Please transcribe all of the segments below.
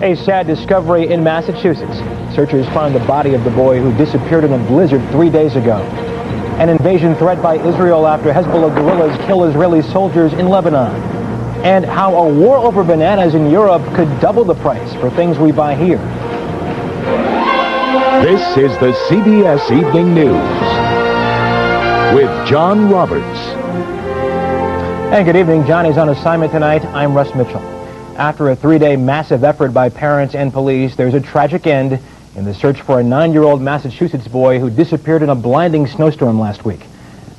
A sad discovery in Massachusetts. Searchers found the body of the boy who disappeared in a blizzard 3 days ago. An invasion threat by Israel after Hezbollah guerrillas kill Israeli soldiers in Lebanon. And how a war over bananas in Europe could double the price for things we buy here. This is the CBS Evening News with John Roberts. And good evening. Johnny's on assignment tonight. I'm Russ Mitchell. After a 3-day massive effort by parents and police, there's a tragic end in the search for a 9-year-old Massachusetts boy who disappeared in a blinding snowstorm last week.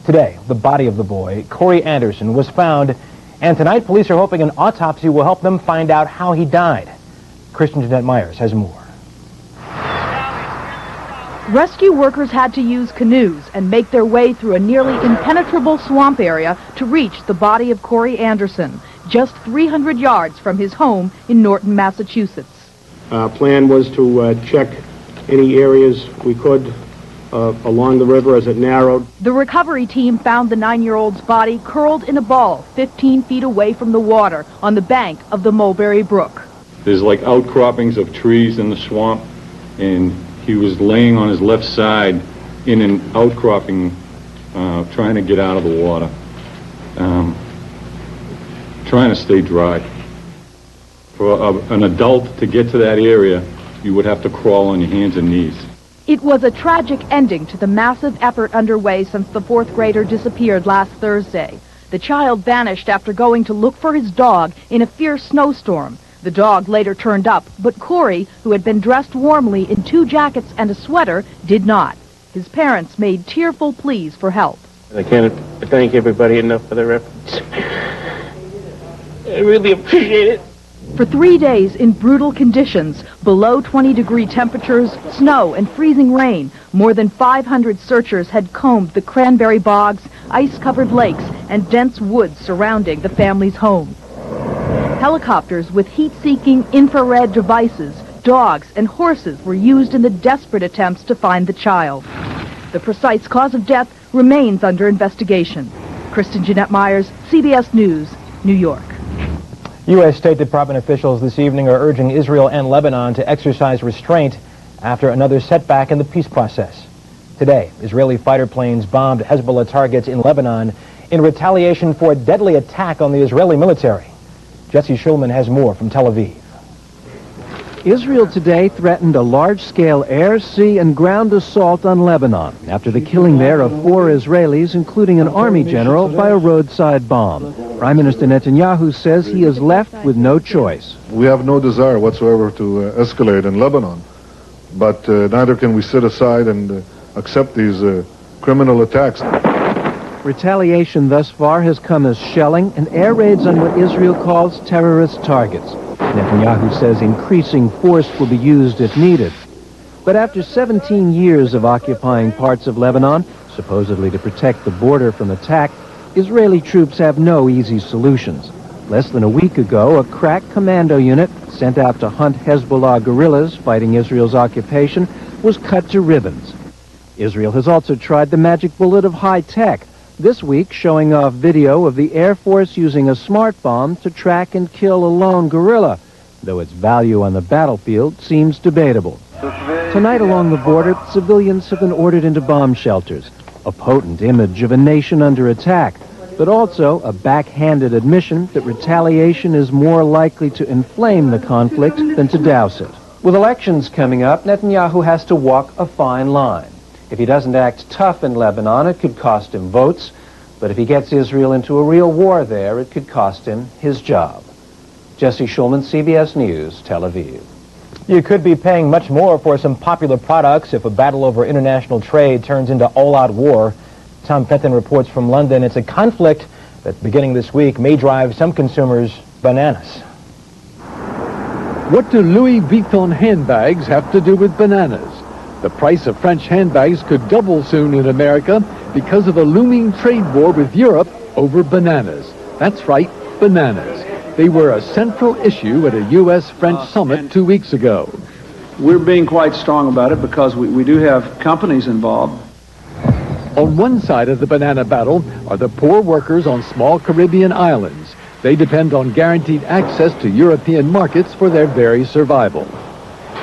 Today, the body of the boy, Corey Anderson, was found, and tonight police are hoping an autopsy will help them find out how he died. Kristen Jeanette Myers has more. Rescue workers had to use canoes and make their way through a nearly impenetrable swamp area to reach the body of Corey Anderson, just 300 yards from his home in Norton, Massachusetts. Our plan was to check any areas we could along the river as it narrowed. The recovery team found the 9-year-old's body curled in a ball 15 feet away from the water on the bank of the Mulberry Brook. There's like outcroppings of trees in the swamp, and he was laying on his left side in an outcropping, trying to get out of the water, trying to stay dry. For an adult to get to that area, you would have to crawl on your hands and knees. It was a tragic ending to the massive effort underway since the 4th grader disappeared last Thursday. The child vanished after going to look for his dog in a fierce snowstorm. The dog later turned up, but Corey, who had been dressed warmly in 2 jackets and a sweater, did not. His parents made tearful pleas for help. I can't thank everybody enough for their efforts. I really appreciate it. For 3 days in brutal conditions, below 20-degree temperatures, snow and freezing rain, more than 500 searchers had combed the cranberry bogs, ice-covered lakes, and dense woods surrounding the family's home. Helicopters with heat-seeking infrared devices, dogs, and horses were used in the desperate attempts to find the child. The precise cause of death remains under investigation. Kristen Jeanette Myers, CBS News, New York. U.S. State Department officials this evening are urging Israel and Lebanon to exercise restraint after another setback in the peace process. Today, Israeli fighter planes bombed Hezbollah targets in Lebanon in retaliation for a deadly attack on the Israeli military. Jesse Schulman has more from Tel Aviv. Israel today threatened a large-scale air, sea, and ground assault on Lebanon after the killing there of 4 Israelis, including an army general, by a roadside bomb. Prime Minister Netanyahu says he is left with no choice. We have no desire whatsoever to escalate in Lebanon, but neither can we sit aside and accept these criminal attacks. Retaliation thus far has come as shelling and air raids on what Israel calls terrorist targets. Netanyahu says increasing force will be used if needed. But after 17 years of occupying parts of Lebanon, supposedly to protect the border from attack, Israeli troops have no easy solutions. Less than a week ago, a crack commando unit sent out to hunt Hezbollah guerrillas fighting Israel's occupation was cut to ribbons. Israel has also tried the magic bullet of high tech, this week showing off video of the Air Force using a smart bomb to track and kill a lone guerrilla, though its value on the battlefield seems debatable. Tonight along the border, civilians have been ordered into bomb shelters, a potent image of a nation under attack, but also a backhanded admission that retaliation is more likely to inflame the conflict than to douse it. With elections coming up, Netanyahu has to walk a fine line. If he doesn't act tough in Lebanon, it could cost him votes. But if he gets Israel into a real war there, it could cost him his job. Jesse Schulman, CBS News, Tel Aviv. You could be paying much more for some popular products if a battle over international trade turns into all-out war. Tom Fenton reports from London. It's a conflict that, beginning this week, may drive some consumers bananas. What do Louis Vuitton handbags have to do with bananas? The price of French handbags could double soon in America because of a looming trade war with Europe over bananas. That's right, bananas. They were a central issue at a U.S.-French summit 2 weeks ago. We're being quite strong about it because we do have companies involved. On one side of the banana battle are the poor workers on small Caribbean islands. They depend on guaranteed access to European markets for their very survival.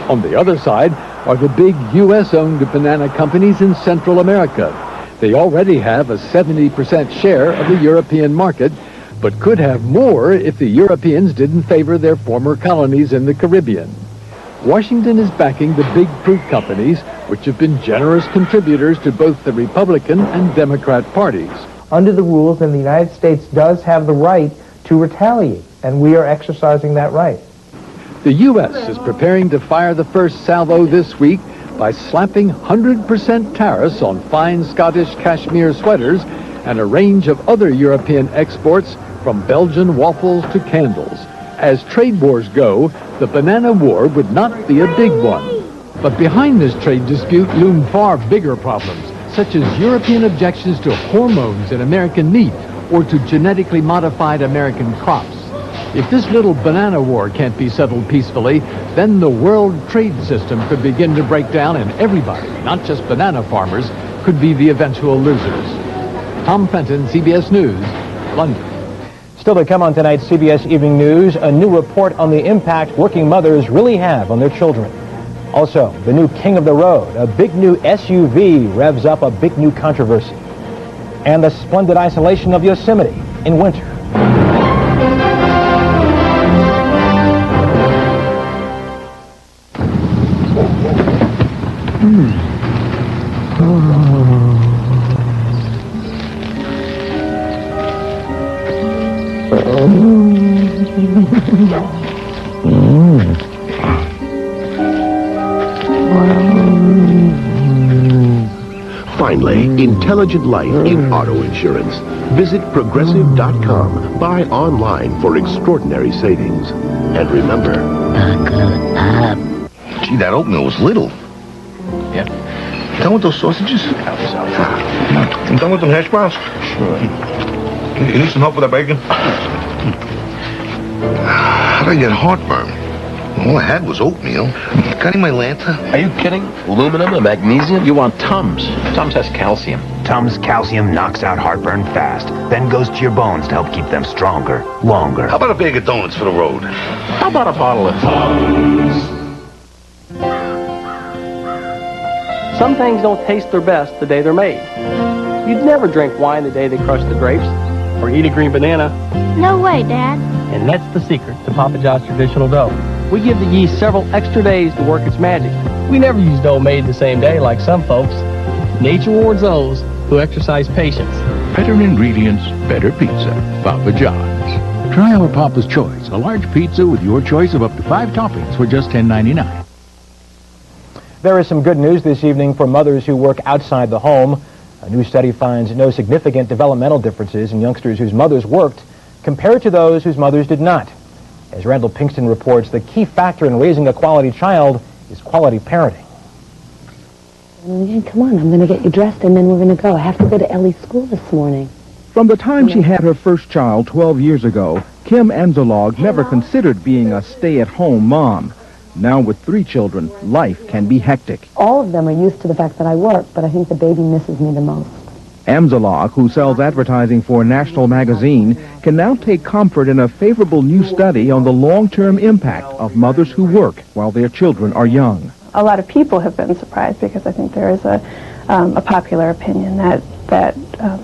On the other side are the big U.S.-owned banana companies in Central America. They already have a 70% share of the European market, but could have more if the Europeans didn't favor their former colonies in the Caribbean. Washington is backing the big fruit companies, which have been generous contributors to both the Republican and Democrat parties. Under the rules, and the United States does have the right to retaliate, and we are exercising that right. The U.S. is preparing to fire the first salvo this week by slapping 100% tariffs on fine Scottish cashmere sweaters and a range of other European exports, from Belgian waffles to candles. As trade wars go, the banana war would not be a big one. But behind this trade dispute loom far bigger problems, such as European objections to hormones in American meat or to genetically modified American crops. If this little banana war can't be settled peacefully, then the world trade system could begin to break down, and everybody, not just banana farmers, could be the eventual losers. Tom Fenton, CBS News, London. Still to come on tonight's CBS Evening News, a new report on the impact working mothers really have on their children. Also, the new king of the road, a big new SUV revs up a big new controversy. And the splendid isolation of Yosemite in winter. Finally, intelligent life in auto insurance. Visit Progressive.com. Buy online for extraordinary savings. And remember... Gee, that oatmeal was little. Yeah. Done with those sausages? I'm done with them hash browns? Sure. You need some help with that bacon? How did I get heartburn? All I had was oatmeal. Got any my Lanta? Are you kidding? Aluminum and magnesium? You want Tums. Tums has calcium. Tums calcium knocks out heartburn fast, then goes to your bones to help keep them stronger, longer. How about a bag of donuts for the road? How about a bottle of Tums? Some things don't taste their best the day they're made. You'd never drink wine the day they crush the grapes, or eat a green banana. No way, Dad. And that's the secret to Papa John's traditional dough. We give the yeast several extra days to work its magic. We never use dough made the same day like some folks. Nature rewards those who exercise patience. Better ingredients, better pizza. Papa John's. Try our Papa's Choice, a large pizza with your choice of up to 5 toppings for just $10.99. There is some good news this evening for mothers who work outside the home. A new study finds no significant developmental differences in youngsters whose mothers worked compared to those whose mothers did not. As Randall Pinkston reports, the key factor in raising a quality child is quality parenting. Come on, I'm going to get you dressed and then we're going to go. I have to go to Ellie's school this morning. From the time she had her first child 12 years ago, Kim Emzalog never considered being a stay-at-home mom. Now with 3 children, life can be hectic. All of them are used to the fact that I work, but I think the baby misses me the most. Emzalog, who sells advertising for a national magazine, can now take comfort in a favorable new study on the long-term impact of mothers who work while their children are young. A lot of people have been surprised because I think there is a popular opinion that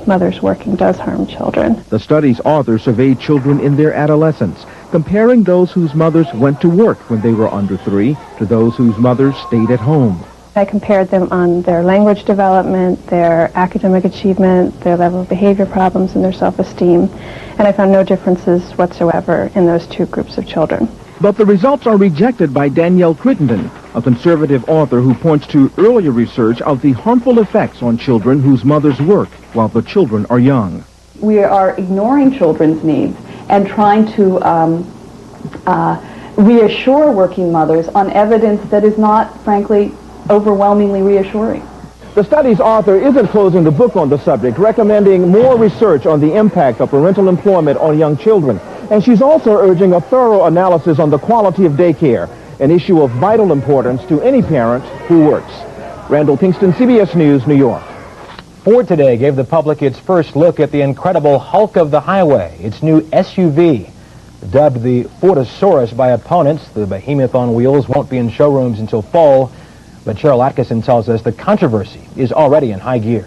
mothers working does harm children. The study's author surveyed children in their adolescence, comparing those whose mothers went to work when they were under 3 to those whose mothers stayed at home. I compared them on their language development, their academic achievement, their level of behavior problems, and their self-esteem, and I found no differences whatsoever in those 2 groups of children. But the results are rejected by Danielle Crittenden, a conservative author who points to earlier research of the harmful effects on children whose mothers work while the children are young. We are ignoring children's needs and trying to reassure working mothers on evidence that is not, frankly, overwhelmingly reassuring. The study's author isn't closing the book on the subject, recommending more research on the impact of parental employment on young children. And she's also urging a thorough analysis on the quality of daycare, an issue of vital importance to any parent who works. Randall Pinkston, CBS News, New York. Ford today gave the public its first look at the incredible Hulk of the highway, its new SUV. Dubbed the Fordosaurus by opponents, the behemoth on wheels won't be in showrooms until fall, but Cheryl Atkinson tells us the controversy is already in high gear.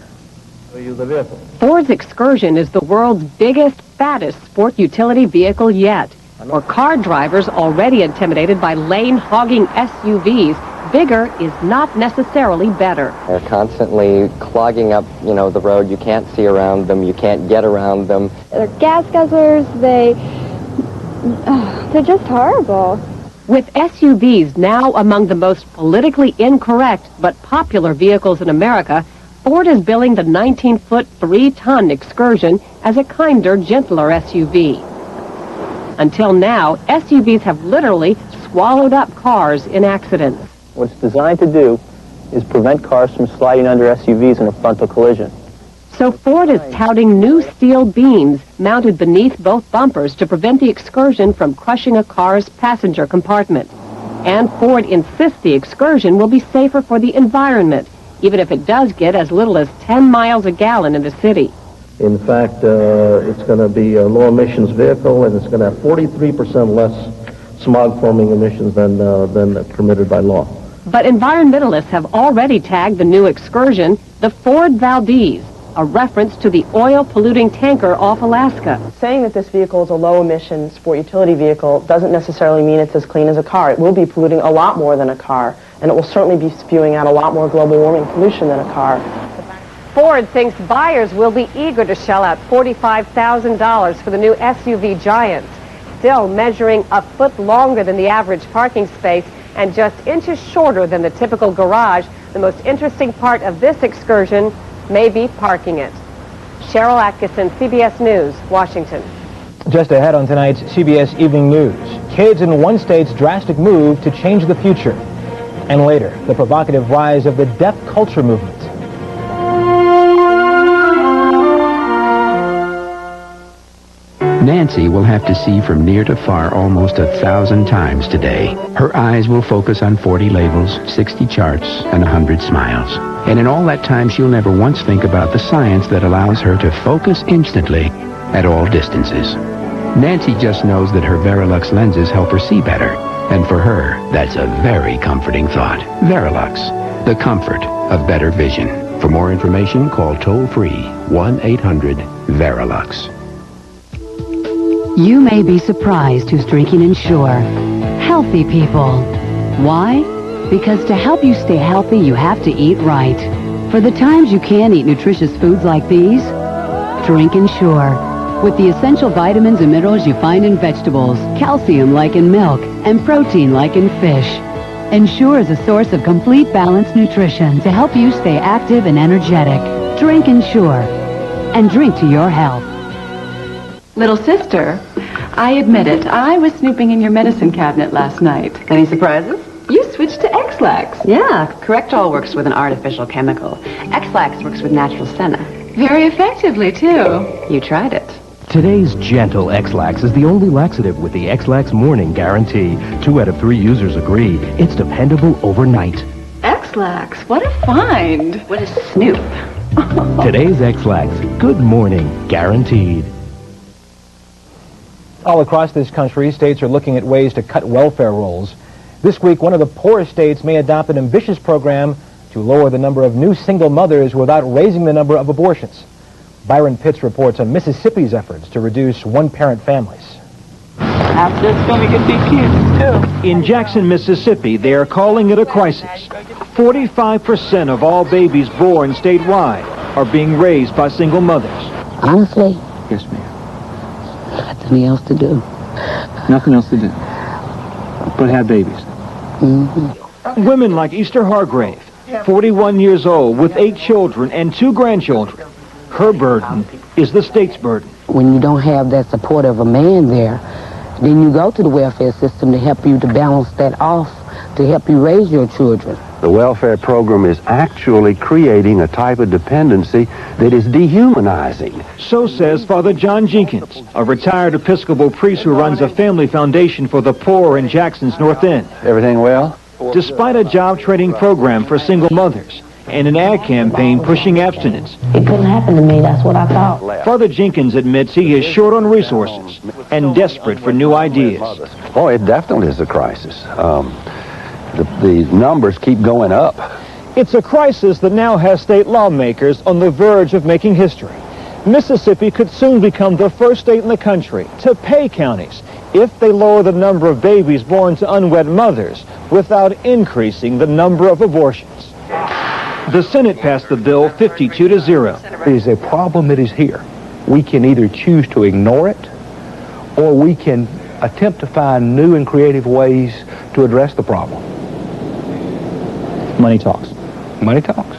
Ford's Excursion is the world's biggest, fattest sport utility vehicle yet. For car drivers already intimidated by lane-hogging SUVs, bigger is not necessarily better. They're constantly clogging up, the road. You can't see around them. You can't get around them. They're gas guzzlers. They're just horrible. With SUVs now among the most politically incorrect but popular vehicles in America, Ford is billing the 19-foot, 3-ton Excursion as a kinder, gentler SUV. Until now, SUVs have literally swallowed up cars in accidents. What it's designed to do is prevent cars from sliding under SUVs in a frontal collision. So Ford is touting new steel beams mounted beneath both bumpers to prevent the Excursion from crushing a car's passenger compartment. And Ford insists the Excursion will be safer for the environment, even if it does get as little as 10 miles a gallon in the city. In fact, it's going to be a low-emissions vehicle, and it's going to have 43% less smog-forming emissions than permitted by law. But environmentalists have already tagged the new Excursion the Ford Valdez, a reference to the oil-polluting tanker off Alaska. Saying that this vehicle is a low-emission sport utility vehicle doesn't necessarily mean it's as clean as a car. It will be polluting a lot more than a car, and it will certainly be spewing out a lot more global warming pollution than a car. Ford thinks buyers will be eager to shell out $45,000 for the new SUV giant, still measuring a foot longer than the average parking space and just inches shorter than the typical garage. The most interesting part of this Excursion may be parking it. Cheryl Atkinson, CBS News, Washington. Just ahead on tonight's CBS Evening News, kids in one state's drastic move to change the future. And later, the provocative rise of the deaf culture movement. Nancy will have to see from near to far almost 1,000 times today. Her eyes will focus on 40 labels, 60 charts, and 100 smiles. And in all that time, she'll never once think about the science that allows her to focus instantly at all distances. Nancy just knows that her Verilux lenses help her see better. And for her, that's a very comforting thought. Verilux, the comfort of better vision. For more information, call toll-free 1-800-VERILUX. You may be surprised who's drinking Ensure. Healthy people. Why? Because to help you stay healthy, you have to eat right. For the times you can't eat nutritious foods like these, drink Ensure. With the essential vitamins and minerals you find in vegetables, calcium like in milk, and protein like in fish. Ensure is a source of complete balanced nutrition to help you stay active and energetic. Drink Ensure. And drink to your health. Little sister, I admit it, I was snooping in your medicine cabinet last night. Any surprises? You switched to X-Lax. Yeah, Correctol works with an artificial chemical. X-Lax works with natural senna. Very effectively, too. You tried it. Today's gentle X-Lax is the only laxative with the X-Lax Morning Guarantee. 2 out of 3 users agree. It's dependable overnight. X-Lax, what a find. What a snoop. Today's X-Lax, good morning, guaranteed. All across this country, states are looking at ways to cut welfare rolls. This week, one of the poorest states may adopt an ambitious program to lower the number of new single mothers without raising the number of abortions. Byron Pitts reports on Mississippi's efforts to reduce one-parent families. After it's going to get these kids, too. In Jackson, Mississippi, they are calling it a crisis. 45% of all babies born statewide are being raised by single mothers. Honestly? Yes, ma'am. Nothing else to do. Nothing else to do. But have babies. Mm-hmm. Women like Easter Hargrave, 41 years old, with 8 children and 2 grandchildren. Her burden is the state's burden. When you don't have that support of a man there, then you go to the welfare system to help you to balance that off, to help you raise your children. The welfare program is actually creating a type of dependency that is dehumanizing. So says Father John Jenkins, a retired Episcopal priest who runs a family foundation for the poor in Jackson's North End. Everything well? Despite a job training program for single mothers, and an ad campaign pushing abstinence. It couldn't happen to me, that's what I thought. Father Jenkins admits he is short on resources and desperate for new ideas. Oh, it definitely is a crisis. The numbers keep going up. It's a crisis that now has state lawmakers on the verge of making history. Mississippi could soon become the first state in the country to pay counties if they lower the number of babies born to unwed mothers without increasing the number of abortions. The Senate passed the bill 52-0. It is a problem that is here. We can either choose to ignore it, or we can attempt to find new and creative ways to address the problem. Money talks. Money talks.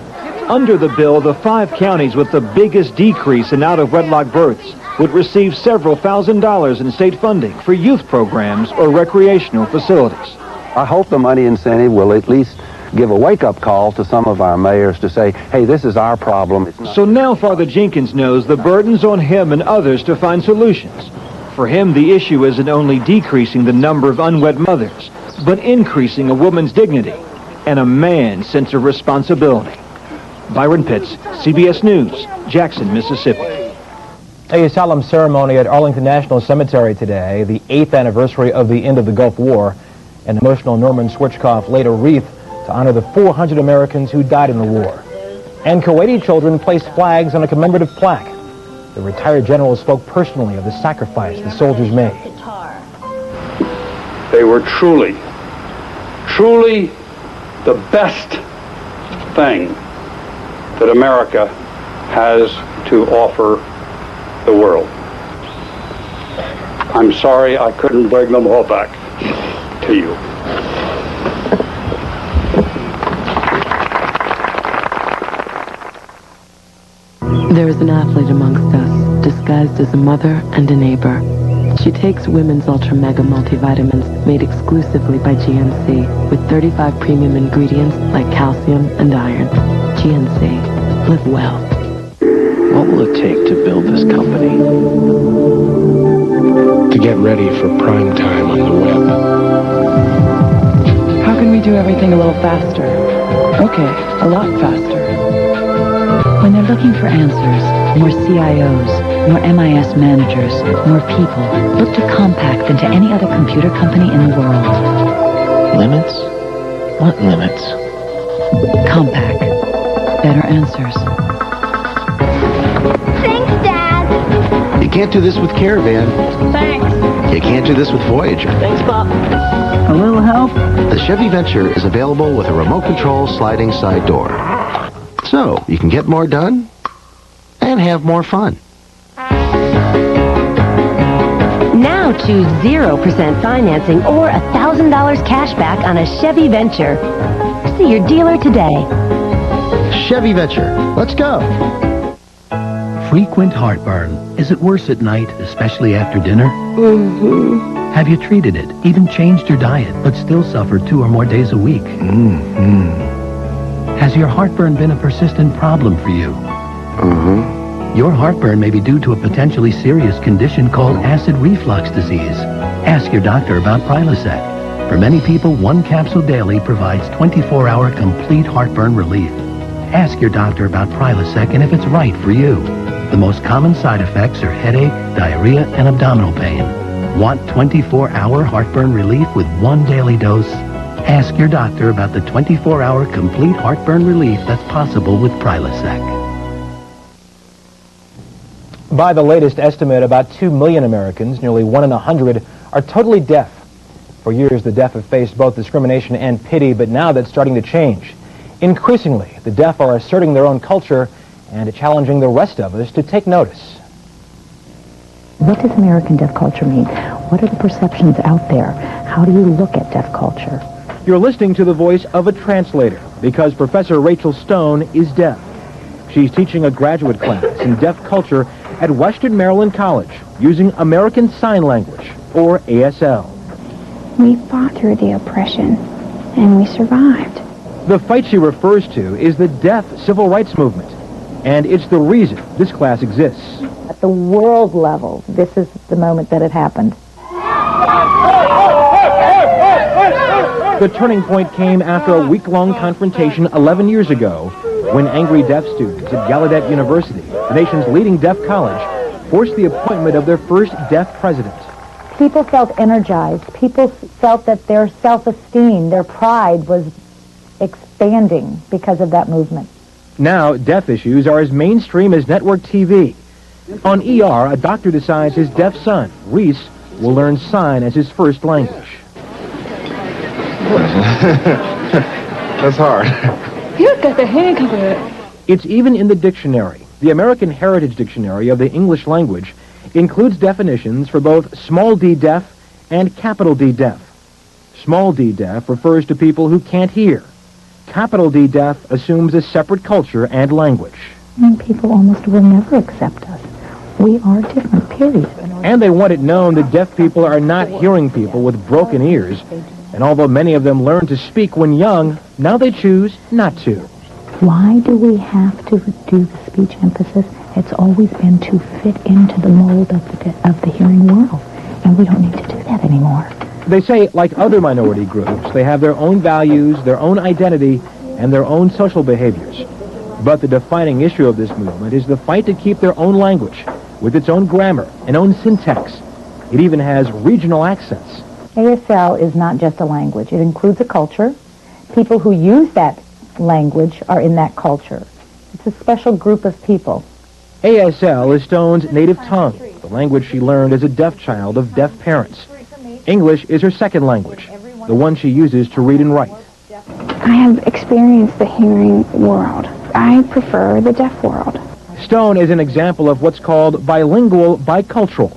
Under the bill, the 5 counties with the biggest decrease in out-of-wedlock births would receive several $1,000s in state funding for youth programs or recreational facilities. I hope the money incentive will at least give a wake-up call to some of our mayors to say, hey, this is our problem. So now Father Jenkins knows the burden's on him and others to find solutions. For him, the issue isn't only decreasing the number of unwed mothers, but increasing a woman's dignity and a man's sense of responsibility. Byron Pitts, CBS News, Jackson, Mississippi. A solemn ceremony at Arlington National Cemetery today, the 8th anniversary of the end of the Gulf War. An emotional Norman Switchkoff laid a wreath to honor the 400 Americans who died in the war. And Kuwaiti children placed flags on a commemorative plaque. The retired general spoke personally of the sacrifice the soldiers made. They were truly the best thing that America has to offer the world. I'm sorry I couldn't bring them all back to you. There is an athlete amongst us, disguised as a mother and a neighbor. She takes women's Ultra Mega multivitamins made exclusively by GNC with 35 premium ingredients like calcium and iron. GNC. Live well. What will it take to build this company? To get ready for prime time on the web. How can we do everything a little faster? Okay, a lot faster. When they're looking for answers, more CIOs, more MIS managers, more people, look to Compaq than to any other computer company in the world. Limits? What limits? Compaq. Better answers. Thanks, Dad. You can't do this with Caravan. Thanks. You can't do this with Voyager. Thanks, Pop. A little help? The Chevy Venture is available with a remote control sliding side door. So, you can get more done and have more fun. Now choose 0% financing or $1,000 cash back on a Chevy Venture. See your dealer today. Chevy Venture. Let's go. Frequent heartburn. Is it worse at night, especially after dinner? Mm-hmm. Have you treated it, even changed your diet, but still suffered 2 or more days a week? Mm-hmm. Has your heartburn been a persistent problem for you? Mm-hmm. Your heartburn may be due to a potentially serious condition called acid reflux disease. Ask your doctor about Prilosec. For many people, 1 capsule daily provides 24-hour complete heartburn relief. Ask your doctor about Prilosec and if it's right for you. The most common side effects are headache, diarrhea, and abdominal pain. Want 24-hour heartburn relief with 1 daily dose? Ask your doctor about the 24-hour complete heartburn relief that's possible with Prilosec. By the latest estimate, about 2 million Americans, nearly 1 in 100, are totally deaf. For years, the deaf have faced both discrimination and pity, but now that's starting to change. Increasingly, the deaf are asserting their own culture and challenging the rest of us to take notice. What does American deaf culture mean? What are the perceptions out there? How do you look at deaf culture? You're listening to the voice of a translator because Professor Rachel Stone is deaf. She's teaching a graduate class in deaf culture at Western Maryland College using American Sign Language, or ASL. We fought through the oppression, and we survived. The fight she refers to is the deaf civil rights movement, and it's the reason this class exists. At the world level, this is the moment that it happened. The turning point came after a week-long confrontation 11 years ago when angry deaf students at Gallaudet University, the nation's leading deaf college, forced the appointment of their first deaf president. People felt energized. People felt that their self-esteem, their pride was expanding because of that movement. Now, deaf issues are as mainstream as network TV. On ER, a doctor decides his deaf son, Reese, will learn sign as his first language. That's hard. You got the hang of it. It's even in the dictionary. The American Heritage Dictionary of the English language includes definitions for both small d deaf and capital D deaf. Small d deaf refers to people who can't hear. Capital D deaf assumes a separate culture and language. And people almost will never accept us. We are different, period. And they want it known that deaf people are not hearing people with broken ears. And although many of them learned to speak when young, now they choose not to. Why do we have to do the speech emphasis? It's always been to fit into the mold of the hearing world. And we don't need to do that anymore. They say, like other minority groups, they have their own values, their own identity, and their own social behaviors. But the defining issue of this movement is the fight to keep their own language, with its own grammar and own syntax. It even has regional accents. ASL is not just a language. It includes a culture. People who use that language are in that culture. It's a special group of people. ASL is Stone's native tongue, the language she learned as a deaf child of deaf parents. English is her second language, the one she uses to read and write. I have experienced the hearing world. I prefer the deaf world. Stone is an example of what's called bilingual bicultural,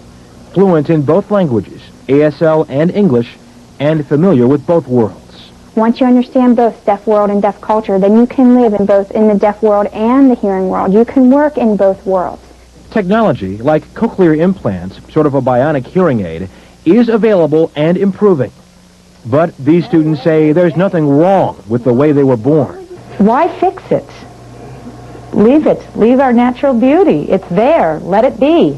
fluent in both languages, ASL and English, and familiar with both worlds. Once you understand both deaf world and deaf culture, then you can live in the deaf world and the hearing world. You can work in both worlds. Technology, like cochlear implants, sort of a bionic hearing aid, is available and improving. But these students say there's nothing wrong with the way they were born. Why fix it? Leave it. Leave our natural beauty. It's there. Let it be.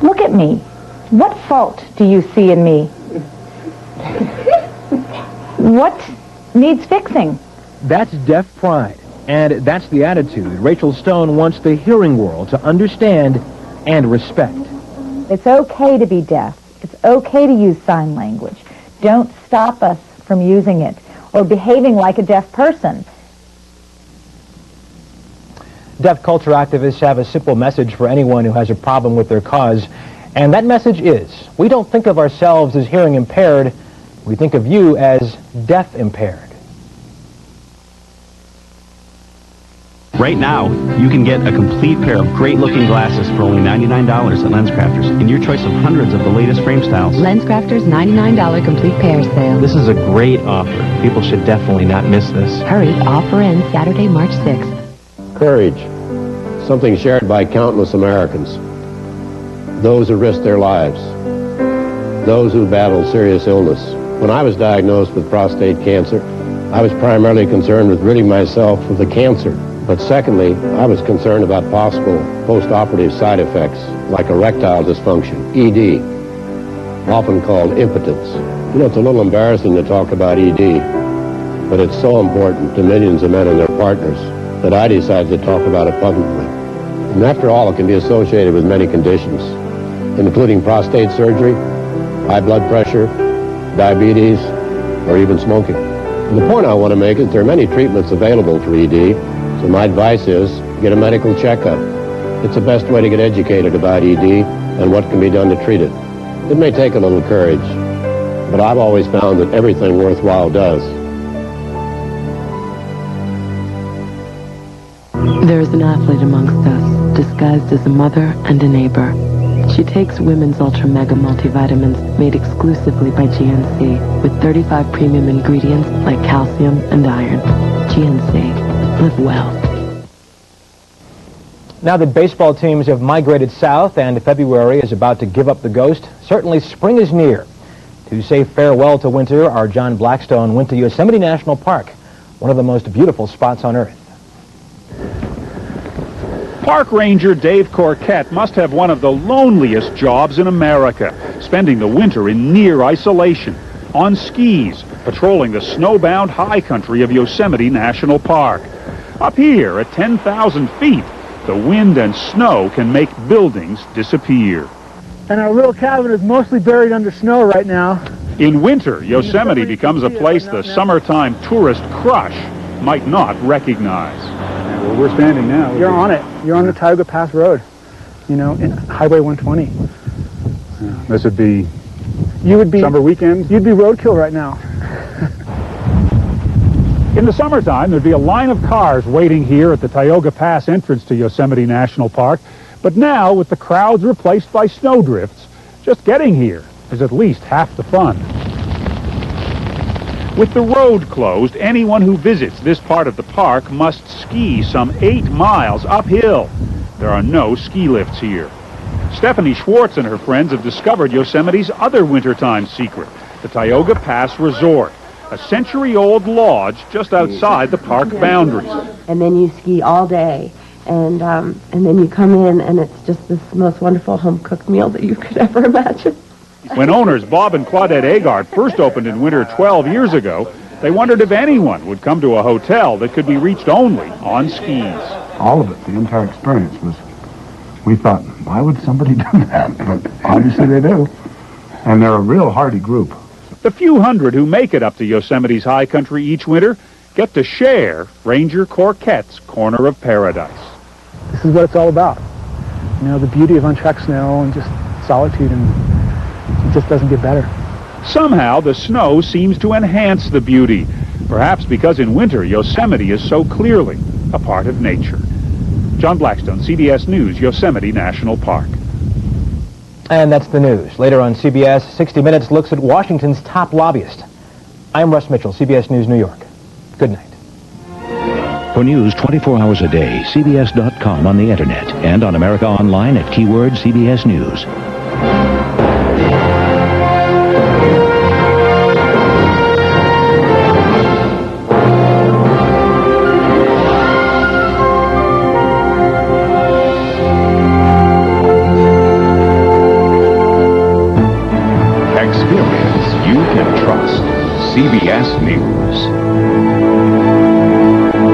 Look at me. What fault do you see in me? What needs fixing? That's deaf pride, and that's the attitude Rachel Stone wants the hearing world to understand and respect. It's okay to be deaf. It's okay to use sign language. Don't stop us from using it or behaving like a deaf person. Deaf culture activists have a simple message for anyone who has a problem with their cause, and that message is, we don't think of ourselves as hearing impaired, we think of you as deaf impaired. Right now, you can get a complete pair of great-looking glasses for only $99 at LensCrafters in your choice of hundreds of the latest frame styles. LensCrafters $99 complete pair sale. This is a great offer. People should definitely not miss this. Hurry, offer ends Saturday, March 6th. Courage, something shared by countless Americans. Those who risk their lives, those who battle serious illness. When I was diagnosed with prostate cancer, I was primarily concerned with ridding myself of the cancer. But secondly, I was concerned about possible post-operative side effects like erectile dysfunction, ED, often called impotence. You know, it's a little embarrassing to talk about ED, but it's so important to millions of men and their partners that I decided to talk about it publicly. And after all, it can be associated with many conditions, including prostate surgery, high blood pressure, diabetes, or even smoking. And the point I want to make is there are many treatments available for ED, so my advice is get a medical checkup. It's the best way to get educated about ED and what can be done to treat it. It may take a little courage, but I've always found that everything worthwhile does. There is an athlete amongst us, disguised as a mother and a neighbor. She takes women's Ultra Mega multivitamins made exclusively by GNC with 35 premium ingredients like calcium and iron. GNC. Live well. Now that baseball teams have migrated south and February is about to give up the ghost, certainly spring is near. To say farewell to winter, our John Blackstone went to Yosemite National Park, one of the most beautiful spots on Earth. Park Ranger Dave Corquette must have one of the loneliest jobs in America, spending the winter in near isolation. on skis, patrolling the snowbound high country of Yosemite National Park. Up here at 10,000 feet, the wind and snow can make buildings disappear. And our little cabin is mostly buried under snow right now. In winter, Yosemite becomes a place the summertime tourist crush might not recognize. Where we're standing now. You're on it. You're on the Tioga Pass Road, in Highway 120. This would be summer weekend? You'd be roadkill right now. In the summertime, there'd be a line of cars waiting here at the Tioga Pass entrance to Yosemite National Park. But now, with the crowds replaced by snowdrifts, just getting here is at least half the fun. With the road closed, anyone who visits this part of the park must ski some 8 miles uphill. There are no ski lifts here. Stephanie Schwartz and her friends have discovered Yosemite's other wintertime secret, the Tioga Pass Resort, a century-old lodge just outside the park boundaries. And then you ski all day, and then you come in, and it's just this most wonderful home-cooked meal that you could ever imagine. When owners Bob and Claudette Agard first opened in winter 12 years ago, they wondered if anyone would come to a hotel that could be reached only on skis. All of it, the entire experience was, we thought, why would somebody do that? But obviously they do. And they're a real hardy group. The few hundred who make it up to Yosemite's high country each winter get to share Ranger Corquette's corner of paradise. This is what it's all about. The beauty of untracked snow and just solitude, and it just doesn't get better. Somehow, the snow seems to enhance the beauty, perhaps because in winter, Yosemite is so clearly a part of nature. John Blackstone, CBS News, Yosemite National Park. And that's the news. Later on CBS, 60 Minutes looks at Washington's top lobbyist. I'm Russ Mitchell, CBS News, New York. Good night. For news 24 hours a day, CBS.com on the Internet and on America Online at keyword CBS News. Experience you can trust. CBS News.